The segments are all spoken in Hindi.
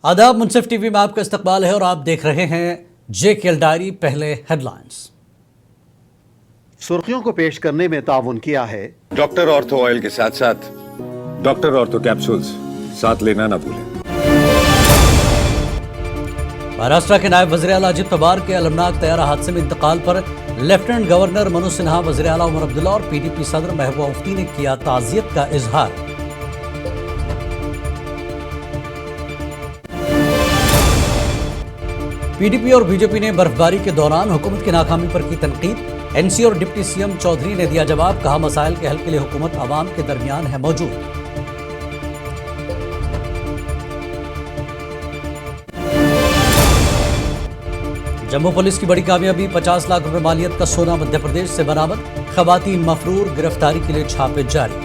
आदाब, मुनसिफ टीवी में आपका इस्तकबाल है और आप देख रहे हैं JKL डायरी। पहले हेडलाइंस। सुर्खियों को पेश करने में ताउन किया है डॉक्टर ऑर्थो ऑयल के साथ साथ डॉक्टर ऑर्थो कैप्सूल्स साथ लेना ना भूलें। महाराष्ट्र के नायब वज़ीर आला अजित पवार के अलमनाक तैयारा हादसे में इंतकाल पर लेफ्टिनेंट गवर्नर मनोज सिन्हा, वज़ीर आला उमर अब्दुल्ला और PDP सदर महबूबा मुफ्ती ने किया ताज़ियत का इजहार। PDP और BJP ने बर्फबारी के दौरान हुकूमत की नाकामी पर की तनकीद। NC और डिप्टी CM चौधरी ने दिया जवाब, कहा मसाइल के हल के लिए हुकूमत आवाम के दरमियान है मौजूद। जम्मू पुलिस की बड़ी कामयाबी, 50 लाख रुपए मालियत का सोना मध्य प्रदेश से बरामद। खवातीन मफरूर, गिरफ्तारी के लिए छापे जारी।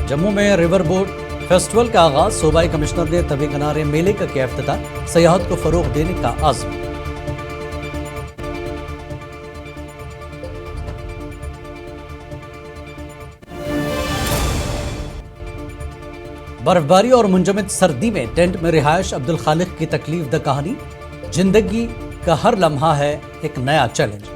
जम्मू में रिवर बोट फेस्टिवल का आगाज, सूबाई कमिश्नर ने तवे किनारे मेले का किया इफ्तिताह। सयाहत को फरोग देने का आज़म। बर्फबारी और मुंजमद सर्दी में टेंट में रिहायश, अब्दुल खालिक की तकलीफ द कहानी। जिंदगी का हर लम्हा है एक नया चैलेंज।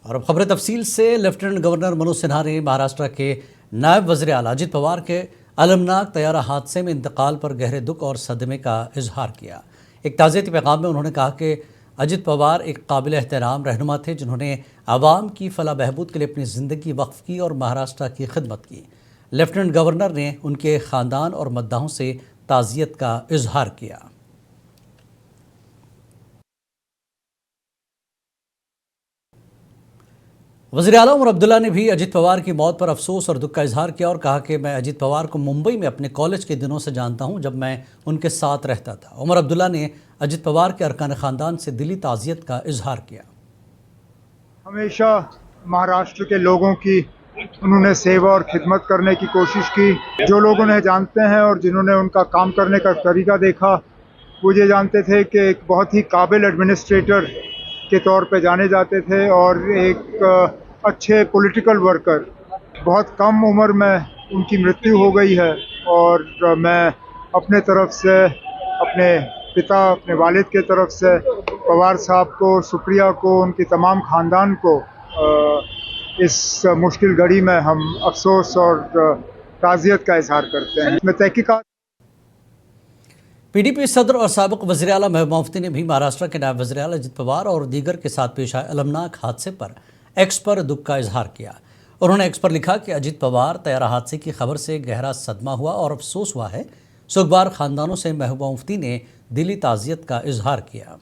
और अब खबरें तफसील से। लेफ्टिनेंट गवर्नर मनोज सिन्हा ने महाराष्ट्र के नायब वज़ीर आला अजित पवार के अलमनाक तैयारा हादसे में इंतकाल पर गहरे दुख और सदमे का इजहार किया। एक ताज़ियती पैगाम में उन्होंने कहा कि अजित पवार एक काबिल एहतराम रहनुमा थे, जिन्होंने आवाम की फलाह बहबूद के लिए अपनी ज़िंदगी वक्फ की और महाराष्ट्र की खिदमत की। लेफ्टिनेंट गवर्नर ने उनके ख़ानदान और मद्दाहों से ताज़ियत का इजहार किया। वज़ीर आला उमर अब्दुल्ला ने भी अजित पवार की मौत पर अफसोस और दुख का इजहार किया और कहा कि मैं अजित पवार को मुंबई में अपने कॉलेज के दिनों से जानता हूं, जब मैं उनके साथ रहता था। उमर अब्दुल्ला ने अजित पवार के अरकान ख़ानदान से दिली ताज़ियत का इजहार किया। हमेशा महाराष्ट्र के लोगों की उन्होंने सेवा और खिदमत करने की कोशिश की। जो लोग उन्हें जानते हैं और जिन्होंने उनका काम करने का तरीका देखा, वो ये जानते थे कि एक बहुत ही काबिल एडमिनिस्ट्रेटर के तौर पे जाने जाते थे और एक अच्छे पॉलिटिकल वर्कर। बहुत कम उम्र में उनकी मृत्यु हो गई है और मैं अपने तरफ से, अपने पिता, अपने वालिद के तरफ से पवार साहब को, सुप्रिया को, उनकी तमाम ख़ानदान को इस मुश्किल घड़ी में हम अफसोस और ताज़ियत का इजहार करते हैं। मैं तहकीकात PDP सदर और साबिक़ वज़ीर आला महबूबा मुफ्ती ने भी महाराष्ट्र के नायब वज़ीर आला अजित पवार और दीगर के साथ पेश आए अलमनाक हादसे पर एक्स पर दुख का इजहार किया। उन्होंने एक्स पर लिखा कि अजित पवार तैयारा हादसे की खबर से गहरा सदमा हुआ और अफसोस हुआ है। सुखबार ख़ानदानों से महबूबा मुफ्ती ने दिली ताज़ियत का इजहार किया।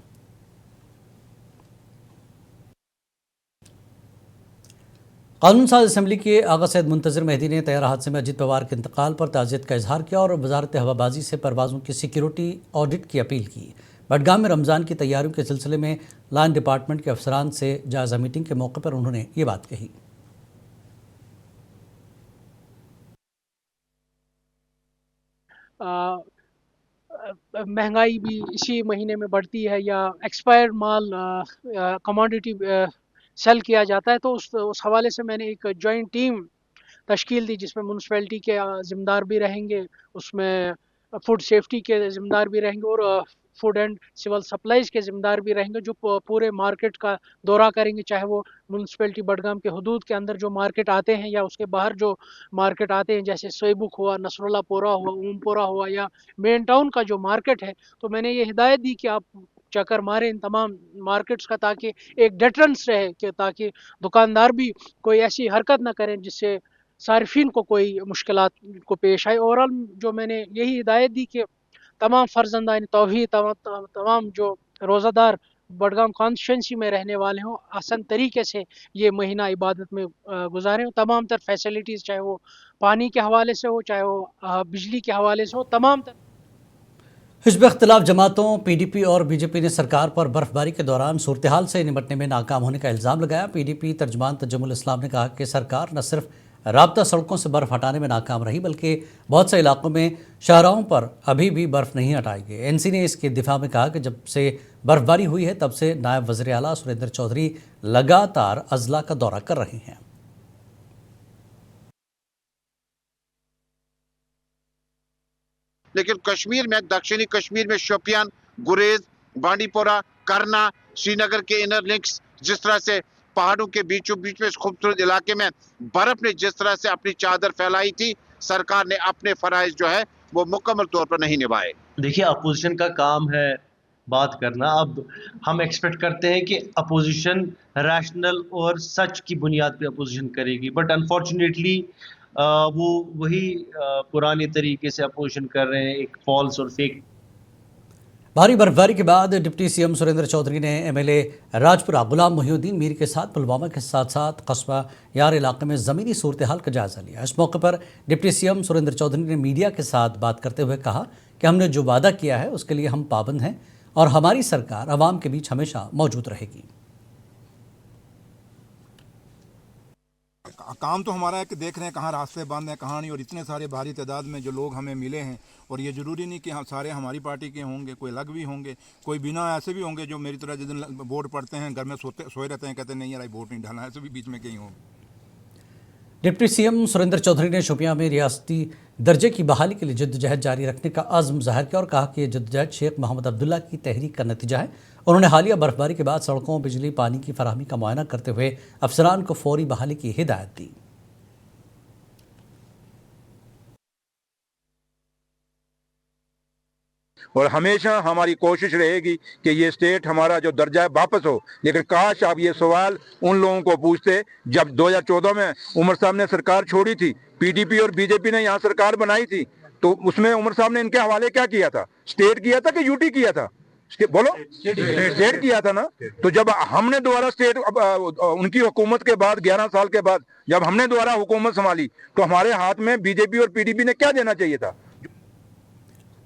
कानून साज असम्बली के आगा सैयद मुंतज़िर मेहदी ने तैयारा हादसे में अजित पवार के इंतकाल पर ताज़ियत का इजहार किया और वजारत हवाबाजी से परवाज़ों की सिक्योरिटी ऑडिट की अपील की। बडगाम में रमज़ान की तैयारियों के सिलसिले में लाइन डिपार्टमेंट के अफसरान से जायज़ा मीटिंग के मौके पर उन्होंने ये बात कही। महंगाई भी इसी महीने में बढ़ती है या एक्सपायर्ड माल कमोडिटी सेल किया जाता है, तो उस हवाले से मैंने एक जॉइंट टीम तश्कील दी, जिसमें म्यूनसिपैलिटी के ज़िम्मेदार भी रहेंगे, उसमें फूड सेफ्टी के ज़िम्मेदार भी रहेंगे और फूड एंड सिविल सप्लाईज़ के ज़िम्मेदार भी रहेंगे, जो पूरे मार्केट का दौरा करेंगे, चाहे वो म्यूनसिपैलिटी बडगाम के हदूद के अंदर जो मार्केट आते हैं या उसके बाहर जो मार्केट आते हैं, जैसे सोईबुक हुआ, नसरुल्लापोरा हुआ, ओमपोरा हुआ या मेन टाउन का जो मार्केट है। तो मैंने ये हिदायत दी कि आप चक्कर मारें इन तमाम मार्केट्स का, ताकि एक डिटरेंस रहे, कि ताकि दुकानदार भी कोई ऐसी हरकत ना करें जिससे सार्फिन को कोई मुश्किलात को पेश आए। ओवरऑल जो मैंने यही हिदायत दी कि तमाम फ़र्जंदान तौहीद, तमाम जो रोज़ादार बडगाम कॉन्स्टिट्यूंसी में रहने वाले हों, आसान तरीके से ये महीना इबादत में गुजारें। तमाम तर फैसिलिटीज़, चाहे वो पानी के हवाले से हो, चाहे वो बिजली के हवाले से हो, तमाम तर। हिज़्ब इख्तिलाफ जमातों PDP और BJP ने सरकार पर बर्फबारी के दौरान सूरत हाल से निपटने में नाकाम होने का इल्ज़ाम लगाया। PDP तर्जुमान तजम्मुल इस्लाम ने कहा कि सरकार न सिर्फ राब्ता सड़कों से बर्फ हटाने में नाकाम रही, बल्कि बहुत से इलाकों में शाहराहों पर अभी भी बर्फ नहीं हटाई गई। एनसी ने इसके दिफा में कहा कि जब से बर्फबारी हुई है तब से नायब वज़ीर आला सुरेंद्र चौधरी लगातार अजला का दौरा कर रहे हैं। लेकिन कश्मीर में, दक्षिणी कश्मीर में शोपियान, गुरेज, बांडीपोरा, करना, श्रीनगर के इनर लिंक्स, जिस तरह से पहाड़ों के बीचों बीच में इस खूबसूरत इलाके में बर्फ ने जिस तरह से अपनी चादर फैलाई थी, सरकार ने अपने फराइज जो है वो मुकम्मल तौर पर नहीं निभाए। देखिए, अपोजिशन का काम है बात करना। अब हम एक्सपेक्ट करते हैं कि अपोजिशन रैशनल और सच की बुनियाद पे अपोजिशन करेगी, बट अनफॉर्चुनेटली वो वही पुराने तरीके से अपोजिशन कर रहे हैं, एक फॉल्स और फेक। भारी बर्फबारी के बाद डिप्टी सीएम सुरेंद्र चौधरी ने एमएलए राजपुरा गुलाम मोहिउद्दीन मीर के साथ पुलवामा के साथ साथ कस्बा यार इलाके में ज़मीनी सूरत हाल का जायजा लिया। इस मौके पर डिप्टी सीएम सुरेंद्र चौधरी ने मीडिया के साथ बात करते हुए कहा कि हमने जो वादा किया है उसके लिए हम पाबंद हैं और हमारी सरकार आवाम के बीच हमेशा मौजूद रहेगी। काम तो हमारा है कि देख रहे हैं कहाँ रास्ते बंद हैं कहाँ नहीं, और इतने सारे भारी तादाद में जो लोग हमें मिले हैं, और ये ज़रूरी नहीं कि हम सारे हमारी पार्टी के होंगे, कोई अलग भी होंगे, कोई बिना ऐसे भी होंगे जो मेरी तरह जिस दिन वोट पड़ते हैं घर में सोए रहते हैं, कहते हैं नहीं यार वोट नहीं डालना, ऐसे भी बीच में कहीं होंगे। डिप्टी सीएम सुरेंद्र चौधरी ने शोपियां में रियासती दर्जे की बहाली के लिए जद्दोजहद जारी रखने का अज़्म ज़ाहिर किया और कहा कि यह जद्दोजहद शेख मोहम्मद अब्दुल्ला की तहरीक का नतीजा है। उन्होंने हालिया बर्फबारी के बाद सड़कों, बिजली, पानी की फराहमी का मुआयना करते हुए अफसरान को फौरी बहाली की हिदायत दी। और हमेशा हमारी कोशिश रहेगी कि ये स्टेट हमारा जो दर्जा है वापस हो। लेकिन काश आप ये सवाल उन लोगों को पूछते जब 2014 में उमर साहब ने सरकार छोड़ी थी, पीडीपी और बीजेपी ने यहाँ सरकार बनाई थी, तो उसमें उमर साहब ने इनके हवाले क्या किया था? स्टेट किया था कि यूटी किया था? बोलो, स्टेट किया था ना। तो जब हमने दोबारा स्टेट उनकी हुकूमत के बाद 11 साल के बाद जब हमने दोबारा हुकूमत संभाली तो हमारे हाथ में बीजेपी और पीडीपी ने क्या देना चाहिए था?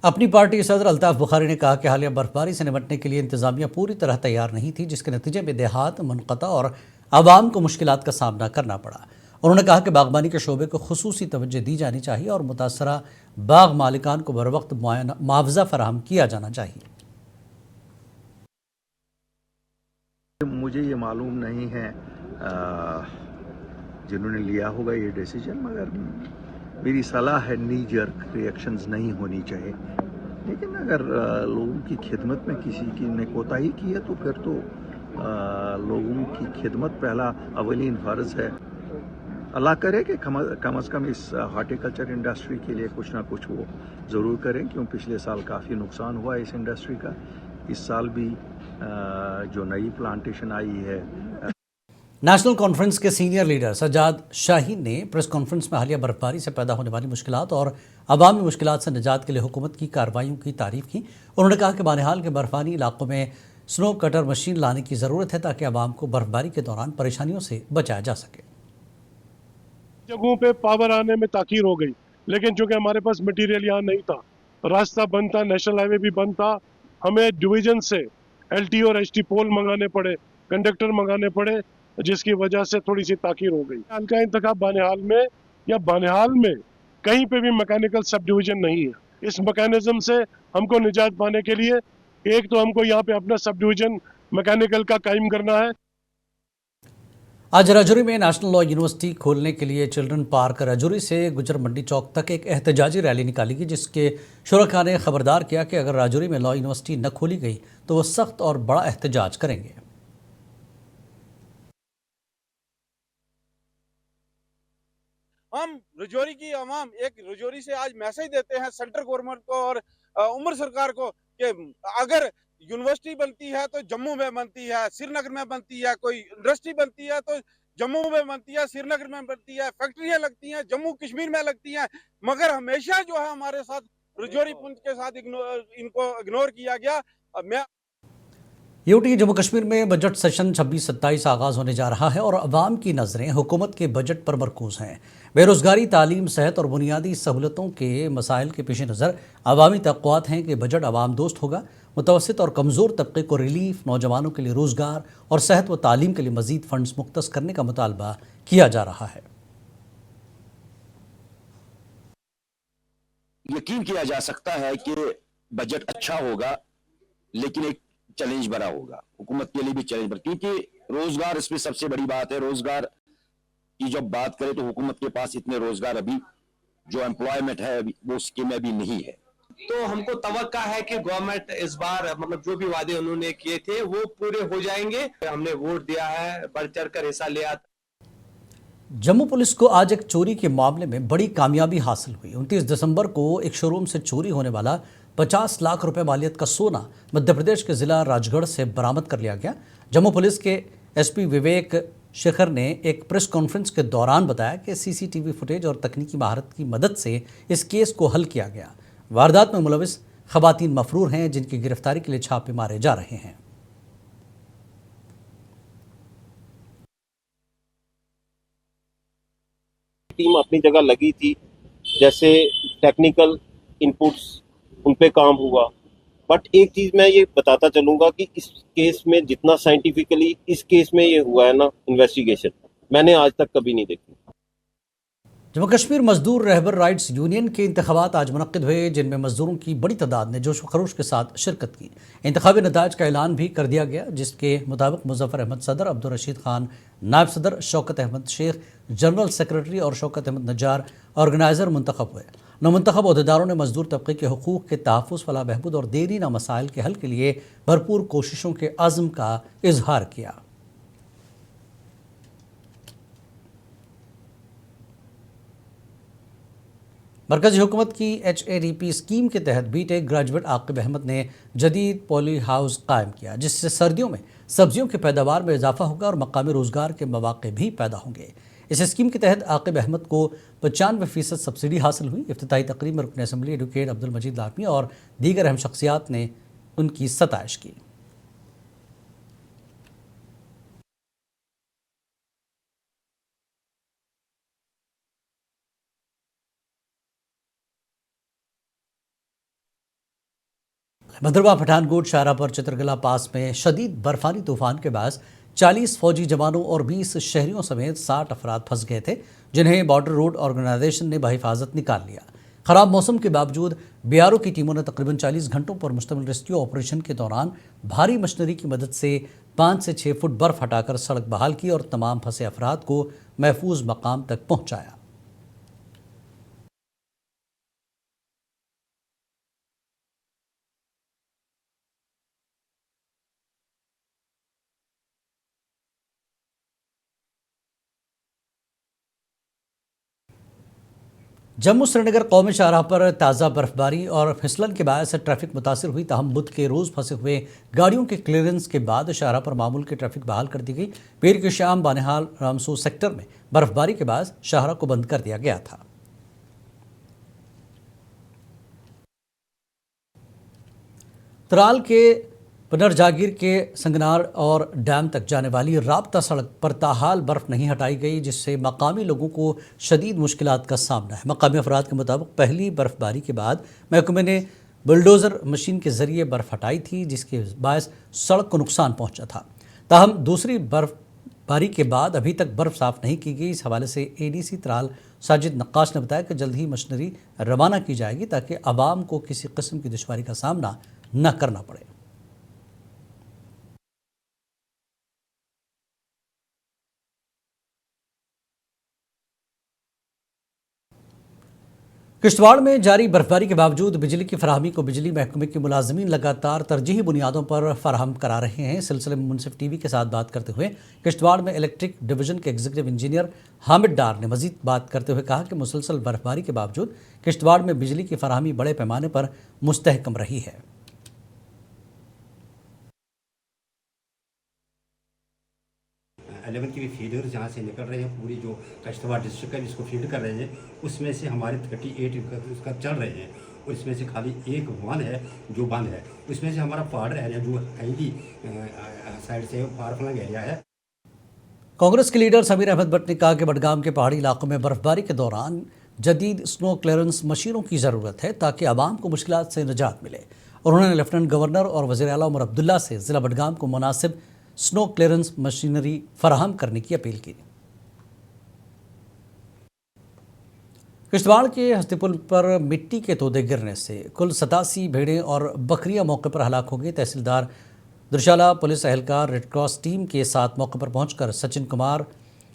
अपनी पार्टी के सदर अल्ताफ बुखारी ने कहा कि हालिया बर्फबारी से निपटने के लिए इंतजामिया पूरी तरह तैयार नहीं थी, जिसके नतीजे में देहात, मुनक़ता और आवाम को मुश्किलात का सामना करना पड़ा। उन्होंने कहा कि बागबानी के शोबे को खुसूसी तवज्जो दी जानी चाहिए और मुतासरा बाग मालिकान को बर वक्त मुआवजा फराहम किया जाना चाहिए। मुझे ये मालूम नहीं है जिन्होंने लिया होगा ये डिसीजन, मगर मेरी सलाह है नी जर्क रिएक्शंस नहीं होनी चाहिए। लेकिन अगर लोगों की खिदमत में किसी की ने कोताही की है तो फिर तो लोगों की खिदमत पहला अवलीन फ़र्ज़ है। अल्लाह करे कि कम अज़ कम इस हॉर्टिकल्चर इंडस्ट्री के लिए कुछ ना कुछ वो ज़रूर करें, क्यों पिछले साल काफ़ी नुकसान हुआ इस इंडस्ट्री का। इस साल भी जो नई प्लांटेशन आई है। नेशनल कॉन्फ्रेंस के सीनियर लीडर सज्जाद शाहीन ने प्रेस कॉन्फ्रेंस में हालिया बर्फबारी से पैदा होने वाली मुश्किलात और अवामी मुश्किलात से निजात के लिए हुकूमत की कार्रवाइयों की तारीफ की। उन्होंने कहा कि बानिहाल के बर्फानी इलाकों में स्नो कटर मशीन लाने की ज़रूरत है ताकि आवाम को बर्फबारी के दौरान परेशानियों से बचाया जा सके। जगहों पे पावर आने में ताखीर हो गई, लेकिन चूंकि हमारे पास मटेरियल यहाँ नहीं था, रास्ता बंद था, नेशनल हाईवे भी बंद था, हमें डिवीजन से एलटी और एचटी पोल मंगाने पड़े, कंडक्टर मंगाने पड़े, जिसकी वजह से थोड़ी सी ताखीर हो गई। हाल का इंतखाब बानिहाल में या बानिहाल में कहीं पे भी मैकेनिकल सब डिवीजन नहीं है। इस मैकेनिज्म से हमको निजात पाने के लिए एक तो हमको यहाँ पे अपना सब डिवीजन मैकेनिकल का कायम करना है। आज राजौरी में नेशनल लॉ यूनिवर्सिटी खोलने के लिए चिल्ड्रन पार्क राजौरी से गुजर मंडी चौक तक एक एहतजाजी रैली निकाली गई, जिसके शुरका ने खबरदार किया कि अगर राजौरी में लॉ यूनिवर्सिटी न खोली गई तो वो सख्त और बड़ा एहतजाज करेंगे। हम राजौरी की आवाम एक राजौरी से आज मैसेज देते हैं सेंट्रल गवर्नमेंट को और उमर सरकार को कि अगर यूनिवर्सिटी बनती है तो जम्मू में बनती है, श्रीनगर में बनती है, कोई इंडस्ट्री बनती है तो जम्मू में बनती है, श्रीनगर में बनती है, फैक्ट्रियां लगती हैं जम्मू कश्मीर में लगती हैं, मगर हमेशा जो है हमारे साथ राजौरी पुंछ के साथ इनको इग्नोर किया गया। यूटी जम्मू कश्मीर में बजट सेशन 26-27 आगाज़ होने जा रहा है और अवाम की नज़रें हुकूमत के बजट पर मरकूज़ हैं। बेरोज़गारी, तालीम, सेहत और बुनियादी सहूलतों के मसाइल के पेश नज़र अवामी तवक्कुआत हैं कि बजट अवाम दोस्त होगा। मुतवस्सित और कमज़ोर तबके को रिलीफ, नौजवानों के लिए रोज़गार और सेहत व तालीम के लिए मज़ीद फ़ंड्स मुख्तस करने का मुतालबा किया जा रहा है। यकीन किया जा सकता है कि बजट अच्छा होगा, लेकिन एक चैलेंज बड़ा होगा, हुकूमत के लिए भी चैलेंज बड़ा, क्योंकि रोजगार इसमें सबसे बड़ी बात है। रोजगार की जब बात करें तो हुकूमत के पास इतने रोजगार अभी जो एम्प्लॉयमेंट है अभी वो स्कीम में अभी नहीं है। तो हमको तवक्का है कि गवर्नमेंट इस बार मतलब जो भी वादे उन्होंने किए थे वो पूरे हो जाएंगे। हमने वोट दिया है, बढ़ चढ़ कर हिस्सा लिया। जम्मू पुलिस को आज एक चोरी के मामले में बड़ी कामयाबी हासिल हुई। 29 दिसंबर को एक शोरूम से चोरी होने वाला 50 लाख रुपए मालियत का सोना मध्य प्रदेश के जिला राजगढ़ से बरामद कर लिया गया। जम्मू पुलिस के एसपी विवेक शेखर ने एक प्रेस कॉन्फ्रेंस के दौरान बताया कि सीसीटीवी फुटेज और तकनीकी महारत की मदद से इस केस को हल किया गया। वारदात में मुलविस खवातीन मफरूर हैं, जिनकी गिरफ्तारी के लिए छापे मारे जा रहे हैं। टीम अपनी जगह लगी थी, जैसे टेक्निकल इनपुट्स उन पे काम हुआ, बट एक चीज मैं ये बताता चलूंगा कि इस केस में जितना साइंटिफिकली इस केस में ये हुआ है ना इन्वेस्टिगेशन, मैंने आज तक कभी नहीं देखी। जम्मू कश्मीर मजदूर रहबर राइट्स यूनियन के इंतखाबात आज मुनक्किद हुए, जिनमें मजदूरों की बड़ी तादाद ने जोश व खरोश के साथ शिरकत की। इंतखाबी नताज का ऐलान भी कर दिया गया, जिसके मुताबिक मुजफ्फर अहमद सदर, अब्दुल रशीद खान नायब सदर, शौकत अहमद शेख जनरल सेक्रेटरी और शौकत अहमद नजार ऑर्गेनाइज़र मुंतखब हुए। नौमुंतखब अहदेदारों ने मजदूर तबके के हकूक़ के तहफ़्फ़ुज़, फलाह बहबूद और देरीना मसाइल के हल के लिए भरपूर कोशिशों के अज़्म का इजहार किया। मरकज़ी हुकूमत की HADP स्कीम के तहत बीटेक ग्रेजुएट आकिब अहमद ने जदीद पॉली हाउस कायम किया, जिससे सर्दियों में सब्जियों की पैदावार में इजाफा होगा और मकामी रोज़गार के मौक़े भी पैदा होंगे। इस स्कीम के तहत आकिब अहमद को 95% सब्सिडी हासिल हुई। इफ्तिताही तकरीब में रुकन असम्बली एडवोकेट अब्दुल मजीद लाखमी और दीगर अहम शख्सियात ने उनकी सताइश की। भद्रवाह पठानकोट शाहरापर चित्रकला पास में शदीद बर्फानी तूफान के बाद 40 फौजी जवानों और 20 शहरियों समेत 60 अफराद फंस गए थे, जिन्हें बॉर्डर रोड ऑर्गेनाइजेशन ने बहिफाजत निकाल लिया। खराब मौसम के बावजूद BRO की टीमों ने तकरीबन 40 घंटों पर मुश्तमिल रेस्क्यू ऑपरेशन के दौरान भारी मशीनरी की मदद से 5 से 6 फुट बर्फ हटाकर सड़क बहाल की और तमाम फंसे अफराद को महफूज मकाम तक पहुँचाया। जम्मू श्रीनगर कौमी शाहराह पर ताज़ा बर्फबारी और फिसलन के बायस ट्रैफिक मुतासिर हुई। ताहम बुध के रोज़ फंसे हुए गाड़ियों के क्लियरेंस के बाद शाहराह पर मामूल की ट्रैफिक बहाल कर दी गई। पीर की शाम बानिहाल रामसू सेक्टर में बर्फबारी के बाद शाहराह को बंद कर दिया गया था। त्राल के पुनर्जागीर के संगनार और डैम तक जाने वाली राब्ता सड़क पर ताहाल बर्फ नहीं हटाई गई, जिससे मकामी लोगों को शदीद मुश्किलात का सामना है। मकामी अफराद के मुताबिक पहली बर्फबारी के बाद महकमे ने बुलडोज़र मशीन के जरिए बर्फ हटाई थी, जिसके बायस सड़क को नुकसान पहुंचा था। ताहम दूसरी बर्फबारी के बाद अभी तक बर्फ साफ नहीं की गई। इस हवाले से ADC त्राल साजिद नक्काश ने बताया कि जल्द ही मशीनरी रवाना की जाएगी ताकि आवाम को किसी किस्म की दुश्वारी का सामना न करना पड़े। किश्तवाड़ में जारी बर्फबारी के बावजूद बिजली की फराहमी को बिजली महकमे के मुलाजमीन लगातार तरजीही बुनियादों पर फराहम करा रहे हैं। इस सिलसिले में मुनसिफ TV के साथ बात करते हुए किश्तवाड़ में इलेक्ट्रिक डिवीजन के एग्जीक्यूटिव इंजीनियर हामिद डार ने मजीद बात करते हुए कहा कि मुसलसल बर्फबारी के बावजूद किश्तवाड़ में बिजली की फराहमी बड़े पैमाने पर मुस्तहकम रही है। 11 के फीडर जहाँ से निकल रहे हैं, पूरी जो कश्तवाड़ डिस्ट्रिक्ट है जिसको फीड कर रहे हैं, उसमें से हमारे 38 उसका चल रहे हैं और इसमें से खाली एक वन है जो बंद है। उसमें से हमारा पहाड़ एरिया जो हाईली साइड से फार फ्लंग एरिया है। कांग्रेस के लीडर समीर अहमद भट्ट ने कहा कि बडगाम के पहाड़ी इलाकों में बर्फबारी के दौरान जदीद स्नो क्लियरेंस मशीनों की ज़रूरत है ताकि आवाम को मुश्किलात से निजात मिले। उन्होंने लेफ्टिनेंट गवर्नर और वज़ीर आला उमर अब्दुल्ला से ज़िला बडगाम को मुनासिब स्नो क्लियरेंस मशीनरी फराहम करने की अपील की। किश्तवाड़ के हस्तीपुल पर मिट्टी के तोदे गिरने से कुल 87 भेड़ें और बकरियां मौके पर हलाक हो गई। तहसीलदार दुशाला पुलिस एहलकार रेड क्रॉस टीम के साथ मौके पर पहुंचकर सचिन कुमार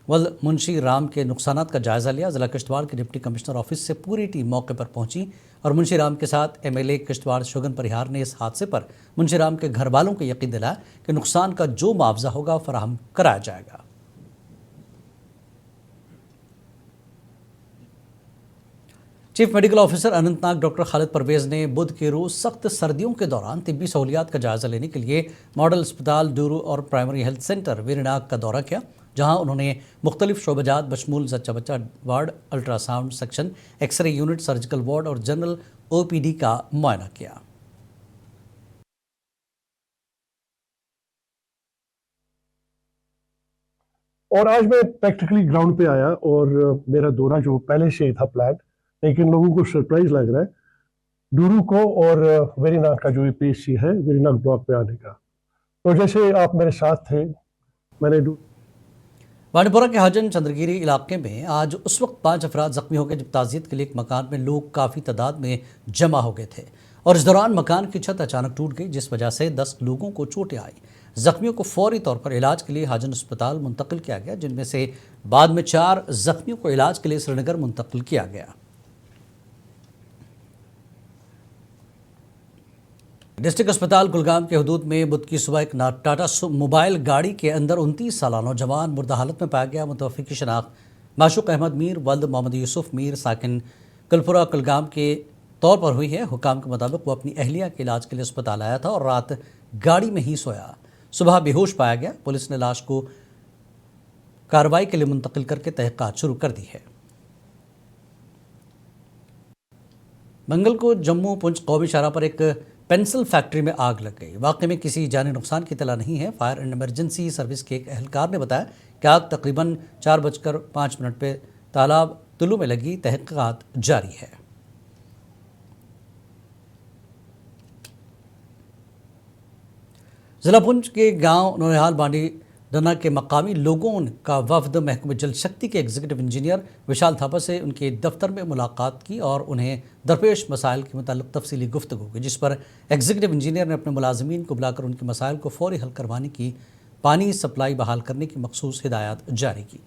व मुंशी राम के नुकसानात का जायजा लिया। जिला किश्तवाड़ के डिप्टी कमिश्नर ऑफिस से पूरी टीम मौके पर पहुंची और मुंशी राम के साथ एमएलए किश्तवाड़ शोगन परिहार ने इस हादसे पर मुंशी राम के घर वालों को यकीन दिलाया कि नुकसान का जो मुआवजा होगा फराहम कराया जाएगा। Chief medical officer Anantnag doctor Khalid Parvez ने बुध के रोज़ सख्त सर्दियों के दौरान तिब्बी सहूलियात का जायजा लेने के लिए मॉडल अस्पताल डूरू और प्राइमरी हेल्थ सेंटर वीरनाग का दौरा किया, जहां उन्होंने मुख्तलिफ शोबजात बशमूल जच्चा बच्चा ward, ultrasound section, xray unit, surgical ward और जनरल ओपीडी का मुआयना किया। और आज मैं प्रैक्टिकली ग्राउंड पे आया और मेरा दौरा जो पहले से था प्लान, लेकिन लोगों को सरप्राइज लग रहा है डूरू को और वेरीनाग का जो ये पीएचसी है वेरीनाग ब्लॉक पे आने का। तो जैसे आप मेरे साथ थे, मैंने बांडीपोरा के हाजन चंद्रगिरी इलाके में आज उस वक्त 5 अफराद जख्मी हो गए जब ताज़ियत के लिए एक मकान में लोग काफ़ी तादाद में जमा हो गए थे और इस दौरान मकान की छत अचानक टूट गई, जिस वजह से 10 लोगों को चोटें आई। जख्मियों को फौरी तौर पर इलाज के लिए हाजन अस्पताल मुंतकिल किया गया, जिनमें से बाद में 4 जख्मियों को इलाज के लिए श्रीनगर मुंतकिल किया गया। डिस्ट्रिक्ट अस्पताल कुलगाम के हदूद में बुध की सुबह एक टाटा मोबाइल गाड़ी के अंदर 29 साला नौजवान मुर्दा हालत में पाया गया। मुतवफ़्फ़ी की शनाख्त माशूक अहमद मीर वल्द मोहम्मद यूसुफ मीर साकिन कुलपुरा कुलगाम के तौर पर हुई है। हुकाम के मुताबिक वो अपनी अहलिया के इलाज के लिए अस्पताल आया था और रात गाड़ी में ही सोया, सुबह बेहोश पाया गया। पुलिस ने लाश को कार्रवाई के लिए मुंतकिल करके तहक़ीक़ात शुरू कर दी है। मंगल को जम्मू पुंछ कौमी शाहराह पर एक पेंसिल फैक्ट्री में आग लग गई। वाक़े में किसी जानी नुकसान की इत्तला नहीं है। फायर एंड इमरजेंसी सर्विस के एक एहलकार ने बताया कि आग तकरीबन 4:05 पे तालाब तुलू में लगी। तहक़ीक़ात जारी है। जिला पुंछ के गांव नौनिहाल बांडी डना के मकामी लोगों का वफद महकमे जल शक्ति के एग्जीक्यूटिव इंजीनियर विशाल थापा से उनके दफ्तर में मुलाकात की और उन्हें दरपेश मसाइल के मुताल्लिक़ तफसीली गुफ्तगू की, जिस पर एग्जीक्यूटिव इंजीनियर ने अपने मुलाजमीन को बुलाकर उनके मसाइल को फौरी हल करवाने की, पानी सप्लाई बहाल करने की मखसूस हिदायत जारी की।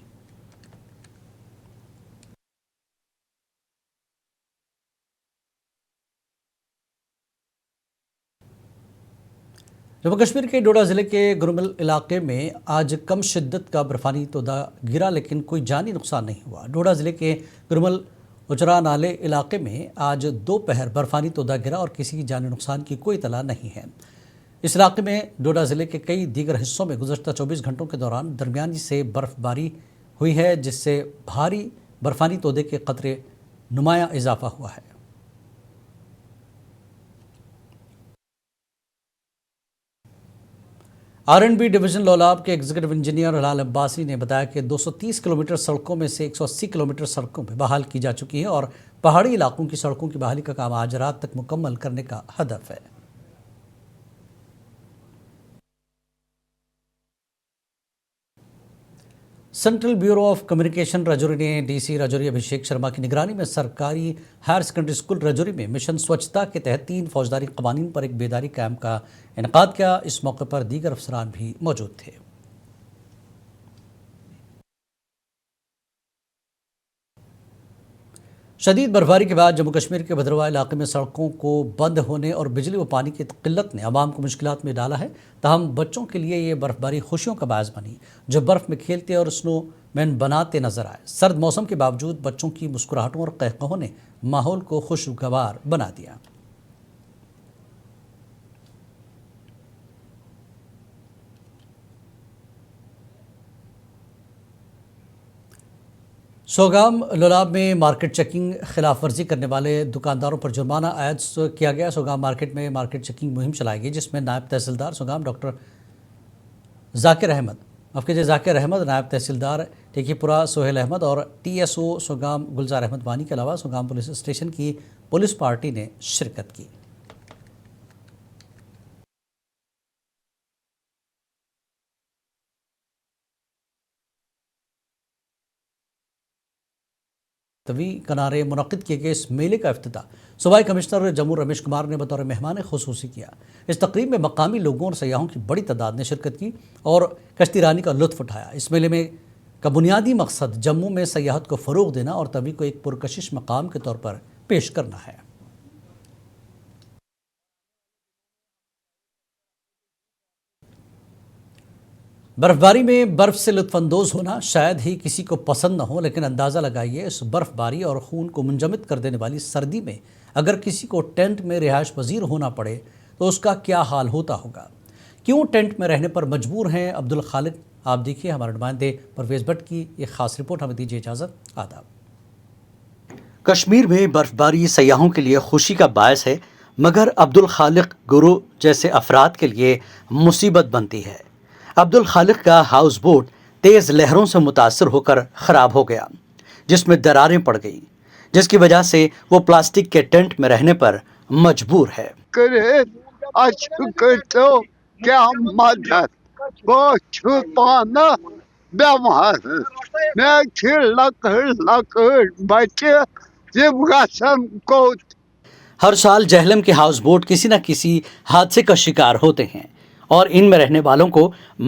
जम्मू कश्मीर के डोडा ज़िले के गुरमल इलाके में आज कम शिद्दत का बर्फ़ानी तोदा गिरा, लेकिन कोई जानी नुकसान नहीं हुआ। डोडा ज़िले के गुरमल उचरा नाले इलाके में आज दोपहर बर्फ़ानी तोदा गिरा और किसी जानी नुकसान की कोई इत्तला नहीं है। इस इलाके में डोडा ज़िले के कई दीगर हिस्सों में गुज़श्ता 24 घंटों के दौरान दरमियानी से बर्फ़बारी हुई है, जिससे भारी बर्फ़ानी तोदे के ख़तरे नुमाया इजाफा हुआ है। आरएनबी डिवीज़न लोलाब के एग्जीक्यूटिव इंजीनियर हलाल अब्बासी ने बताया कि 230 किलोमीटर सड़कों में से 180 किलोमीटर सड़कों पर बहाल की जा चुकी है और पहाड़ी इलाकों की सड़कों की बहाली का काम आज रात तक मुकम्मल करने का हदफ है। Central bureau of communication Rajouri ने डीसी रजौरी अभिषेक शर्मा की निगरानी में सरकारी हायर सेकेंडरी स्कूल रजौरी में मिशन स्वच्छता के तहत 3 फौजदारी कवानीन पर एक बेदारी कैंप का इनेकाद किया। इस मौके पर दीगर अफसरान भी मौजूद थे। शदीद बर्फबारी के बाद जम्मू कश्मीर के भद्रवाह इलाके में सड़कों को बंद होने और बिजली व पानी की किल्लत ने आवाम को मुश्किलात में डाला है। ताहम बच्चों के लिए ये बर्फबारी खुशियों का बायस बनी, जो बर्फ़ में खेलते और स्नोमैन बनाते नजर आए। सर्द मौसम के बावजूद बच्चों की मुस्कुराहटों और कहकहों ने माहौल को खुशगवार बना दिया। सोगाम लोलाब में मार्केट चेकिंग खिलाफ वर्जी करने वाले दुकानदारों पर जुर्माना आयद किया गया। सोगाम मार्केट में मार्केट चेकिंग मुहिम चलाई गई, जिसमें नायब तहसीलदार सोगाम डॉक्टर जाकिर अहमद, नायब तहसीलदार टेकीपुरा सोहेल अहमद और TSO सोगाम गुलजार अहमद वानी के अलावा सोगाम पुलिस स्टेशन की पुलिस पार्टी ने शिरकत की। तवी किनारे मुनक़िद किए गए इस मेले का इफ्तिताह सूबाई कमिश्नर जम्मू रमेश कुमार ने बतौर मेहमान खुसूसी किया। इस तकरीब में मकामी लोगों और सयाहों की बड़ी तादाद ने शिरकत की और कश्ती रानी का लुत्फ़ उठाया। इस मेले में का बुनियादी मकसद जम्मू में सयाहत को फ़रोग़ देना और तवी को एक पुरकशिश मकाम के तौर पर पेश करना है। बर्फबारी में बर्फ से लुत्फानंदोज होना शायद ही किसी को पसंद न हो, लेकिन अंदाज़ा लगाइए इस बर्फबारी और खून को मुंजमद कर देने वाली सर्दी में अगर किसी को टेंट में रिहाइश पजीर होना पड़े तो उसका क्या हाल होता होगा। क्यों टेंट में रहने पर मजबूर हैं अब्दुल खालिक, आप देखिए हमारे नुमाइंदे परवेज़ भट्ट की एक ख़ास रिपोर्ट। हमें दीजिए इजाज़त। आदाब। कश्मीर में बर्फबारी सयाहों के लिए खुशी का बायस है, मगर अब्दुल खालिक गुरु जैसे अफराद के लिए मुसीबत बनती है। अब्दुल खालिक का हाउस बोट तेज़ लहरों से मुतासर होकर ख़राब हो गया, जिसमें दरारें पड़ गई, जिसकी वजह से वो प्लास्टिक के टेंट में रहने पर मजबूर है। करे तो क्या मदद वो छुपाना बेमार मैं लकड़ बच्चे कसम को। हर साल जहलम के हाउस बोट किसी न किसी हादसे का शिकार होते हैं और इनमें रहने वालों को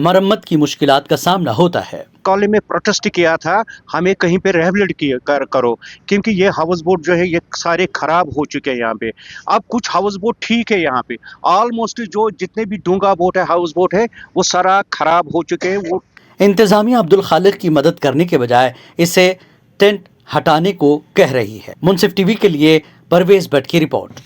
मरम्मत की मुश्किलात का सामना होता है। कॉलेज में प्रोटेस्ट किया था, हमें कहीं पे रिहेबिलिट करो, क्योंकि ये हाउस बोट जो है ये सारे खराब हो चुके हैं यहाँ पे। अब कुछ हाउस बोट ठीक है यहाँ पे, ऑलमोस्ट जो जितने भी डूंगा बोट है हाउस बोट है वो सारा खराब हो चुके हैं। वो इंतजामिया अब्दुल खालिक की मदद करने के बजाय इसे टेंट हटाने को कह रही है। मुंसिफ टीवी के लिए परवेज़ भट्ट की रिपोर्ट।